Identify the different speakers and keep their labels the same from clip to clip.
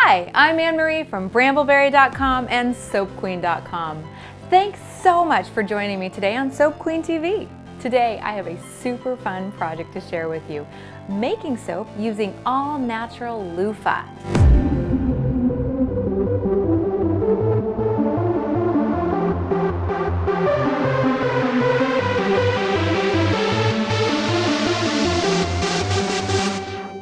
Speaker 1: Hi, I'm Anne-Marie from Brambleberry.com and SoapQueen.com. Thanks so much for joining me today on Soap Queen TV. Today I have a super fun project to share with you, making soap using all-natural loofah.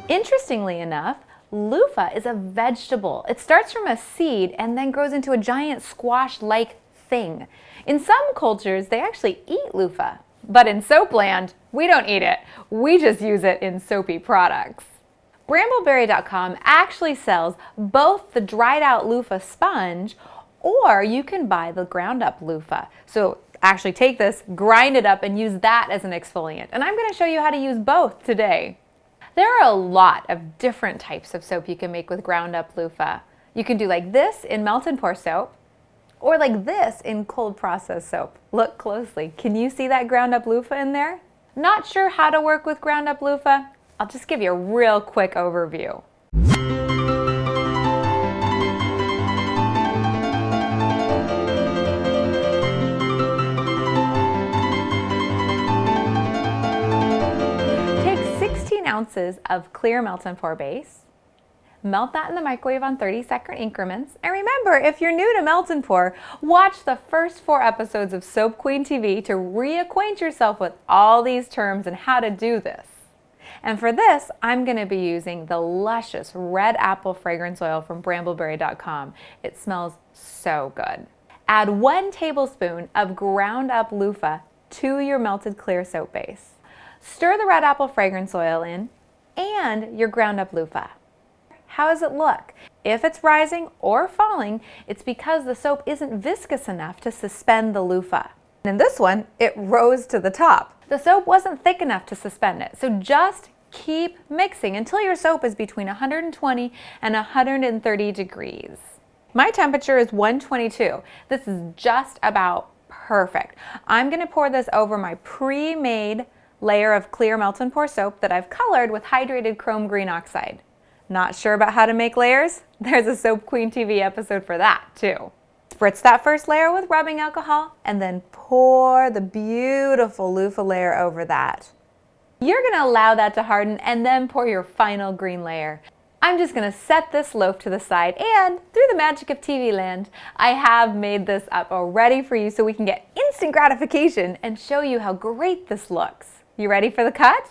Speaker 1: Interestingly enough, loofah is a vegetable. It starts from a seed and then grows into a giant squash-like thing. In some cultures, they actually eat loofah. But in soapland, we don't eat it. We just use it in soapy products. Brambleberry.com actually sells both the dried out loofah sponge, or you can buy the ground up loofah. So actually take this, grind it up, and use that as an exfoliant. And I'm going to show you how to use both today. There are a lot of different types of soap you can make with ground up loofah. You can do like this in melt and pour soap, or like this in cold process soap. Look closely. Can you see that ground up loofah in there? Not sure how to work with ground up loofah? I'll just give you a real quick overview. Take 16 ounces of clear melt and pour base. Melt that in the microwave on 30-second increments. And remember, if you're new to melt and pour, watch the first 4 episodes of Soap Queen TV to reacquaint yourself with all these terms and how to do this. And for this, I'm going to be using the luscious red apple fragrance oil from Brambleberry.com. It smells so good. Add 1 tablespoon of ground up loofah to your melted clear soap base. Stir the red apple fragrance oil in and your ground up loofah. How does it look? If it's rising or falling, it's because the soap isn't viscous enough to suspend the loofah. In this one, it rose to the top. The soap wasn't thick enough to suspend it, so just keep mixing until your soap is between 120 and 130 degrees. My temperature is 122. This is just about perfect. I'm going to pour this over my pre-made layer of clear melt and pour soap that I've colored with hydrated chrome green oxide. Not sure about how to make layers? There's a Soap Queen TV episode for that too. Spritz that first layer with rubbing alcohol and then pour the beautiful loofah layer over that. You're going to allow that to harden and then pour your final green layer. I'm just going to set this loaf to the side, and through the magic of TV land, I have made this up already for you so we can get instant gratification and show you how great this looks. You ready for the cut?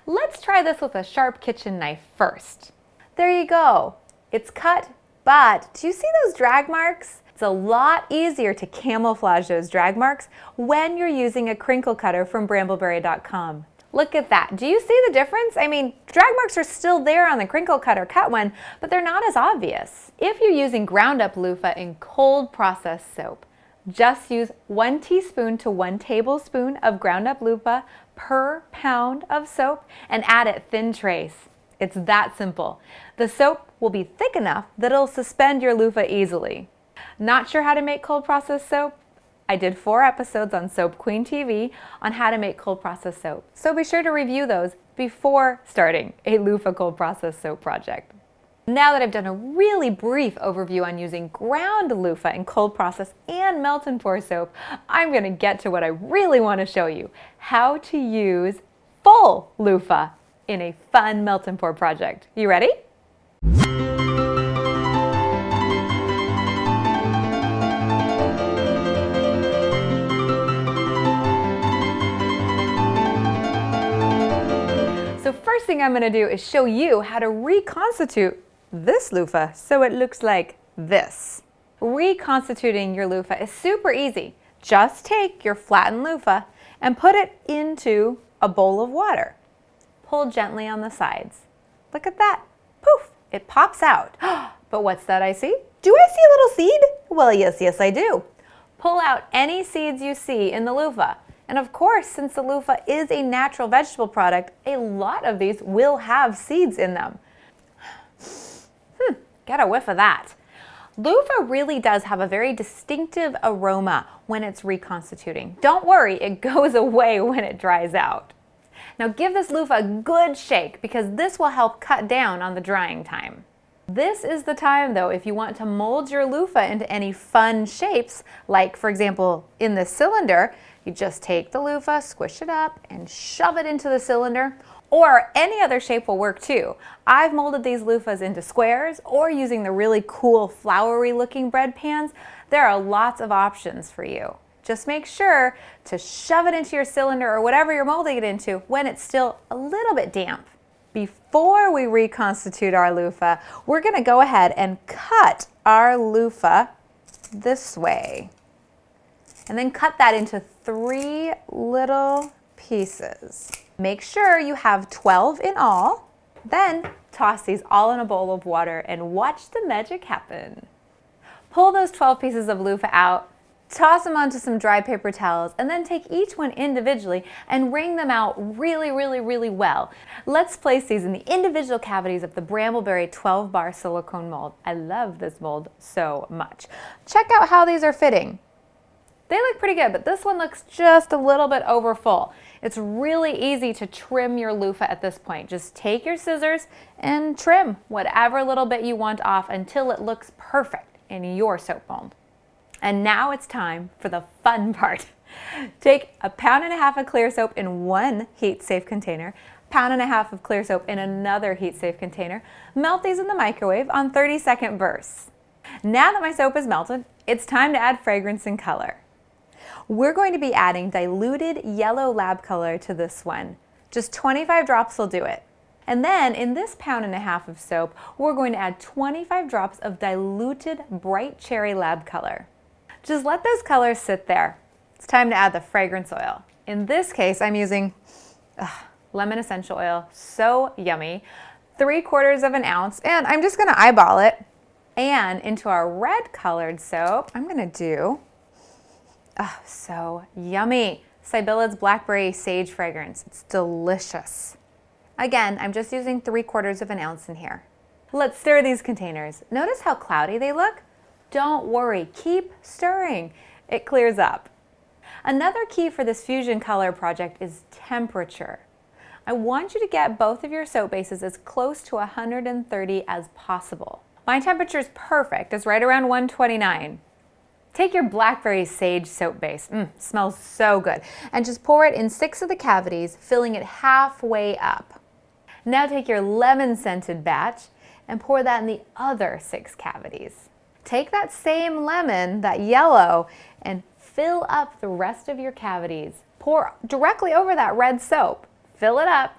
Speaker 1: Let's try this with a sharp kitchen knife first. There you go. It's cut, but do you see those drag marks? It's a lot easier to camouflage those drag marks when you're using a crinkle cutter from Brambleberry.com. Look at that. Do you see the difference? I mean, drag marks are still there on the crinkle cutter cut one, but they're not as obvious. If you're using ground up loofah in cold process soap, just use 1 teaspoon to 1 tablespoon of ground up loofah per pound of soap and add it thin trace. It's that simple. The soap will be thick enough that it'll suspend your loofah easily. Not sure how to make cold process soap? I did 4 episodes on Soap Queen TV on how to make cold process soap. So be sure to review those before starting a loofah cold process soap project. Now that I've done a really brief overview on using ground loofah in cold process and melt and pour soap, I'm going to get to what I really want to show you, how to use full loofah in a fun melt and pour project. You ready? So first thing I'm going to do is show you how to reconstitute this loofah so it looks like this. Reconstituting your loofah is super easy. Just take your flattened loofah and put it into a bowl of water. Pull gently on the sides. Look at that. Poof! It pops out. But what's that I see? Do I see a little seed? Well, yes, I do. Pull out any seeds you see in the loofah. And of course, since the loofah is a natural vegetable product, a lot of these will have seeds in them. Get a whiff of that. Loofah really does have a very distinctive aroma when it's reconstituting. Don't worry, it goes away when it dries out. Now give this loofah a good shake because this will help cut down on the drying time. This is the time though, if you want to mold your loofah into any fun shapes, like for example, in this cylinder, you just take the loofah, squish it up, and shove it into the cylinder. Or any other shape will work too. I've molded these loofahs into squares or using the really cool flowery looking bread pans. There are lots of options for you. Just make sure to shove it into your cylinder or whatever you're molding it into when it's still a little bit damp. Before we reconstitute our loofah, we're going to go ahead and cut our loofah this way. And then cut that into 3 little pieces. Make sure you have 12 in all. Then toss these all in a bowl of water and watch the magic happen. Pull those 12 pieces of loofah out, toss them onto some dry paper towels, and then take each one individually and wring them out really, really, really well. Let's place these in the individual cavities of the Brambleberry 12 bar silicone mold. I love this mold so much. Check out how these are fitting. They look pretty good, but this one looks just a little bit over full. It's really easy to trim your loofah at this point. Just take your scissors and trim whatever little bit you want off until it looks perfect in your soap mold. And now it's time for the fun part. Take 1.5 pounds of clear soap in one heat-safe container, 1.5 pounds of clear soap in another heat-safe container. Melt these in the microwave on 30-second bursts. Now that my soap is melted, it's time to add fragrance and color. We're going to be adding diluted yellow LabColor to this one. Just 25 drops will do it. And then in this 1.5 pounds of soap, we're going to add 25 drops of diluted Bright Cherry LabColor. Just let those colors sit there. It's time to add the fragrance oil. In this case, I'm using lemon essential oil, so yummy. 3/4 ounce, and I'm just gonna eyeball it. And into our red colored soap, I'm gonna do so yummy. Sibylla's Blackberry Sage fragrance. It's delicious. Again, I'm just using 3/4 ounce in here. Let's stir these containers. Notice how cloudy they look? Don't worry, keep stirring. It clears up. Another key for this fusion color project is temperature. I want you to get both of your soap bases as close to 130 as possible. My temperature is perfect. It's right around 129. Take your Blackberry Sage soap base, smells so good, and just pour it in 6 of the cavities, filling it halfway up. Now take your lemon scented batch and pour that in the other 6 cavities. Take that same lemon, that yellow, and fill up the rest of your cavities. Pour directly over that red soap. Fill it up.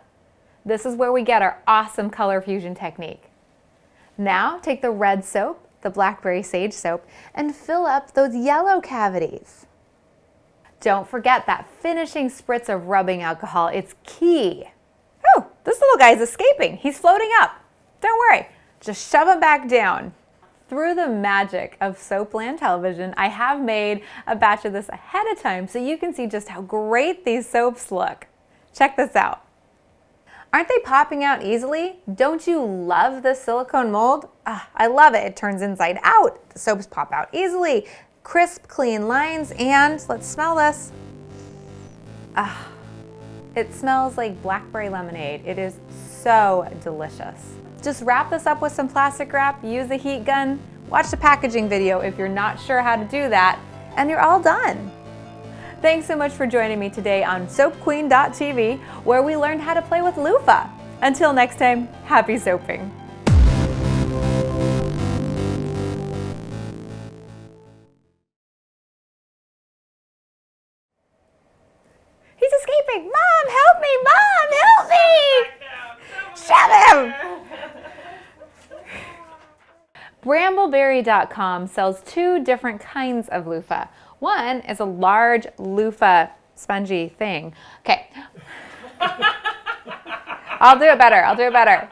Speaker 1: This is where we get our awesome color fusion technique. Now take the red soap, the Blackberry Sage soap, and fill up those yellow cavities. Don't forget that finishing spritz of rubbing alcohol. It's key. Oh, this little guy's escaping. He's floating up. Don't worry, just shove him back down. Through the magic of Soapland Television, I have made a batch of this ahead of time so you can see just how great these soaps look. Check this out. Aren't they popping out easily? Don't you love this silicone mold? I love it. It turns inside out. The soaps pop out easily. Crisp, clean lines, and let's smell this. It smells like blackberry lemonade. It is so delicious. Just wrap this up with some plastic wrap, use the heat gun, watch the packaging video if you're not sure how to do that, and you're all done. Thanks so much for joining me today on SoapQueen.tv, where we learned how to play with loofah. Until next time, happy soaping. He's escaping! Mom, help me! Mom, help me! Shove him! Brambleberry.com sells 2 different kinds of loofah. One is a large loofah spongy thing. Okay. I'll do it better.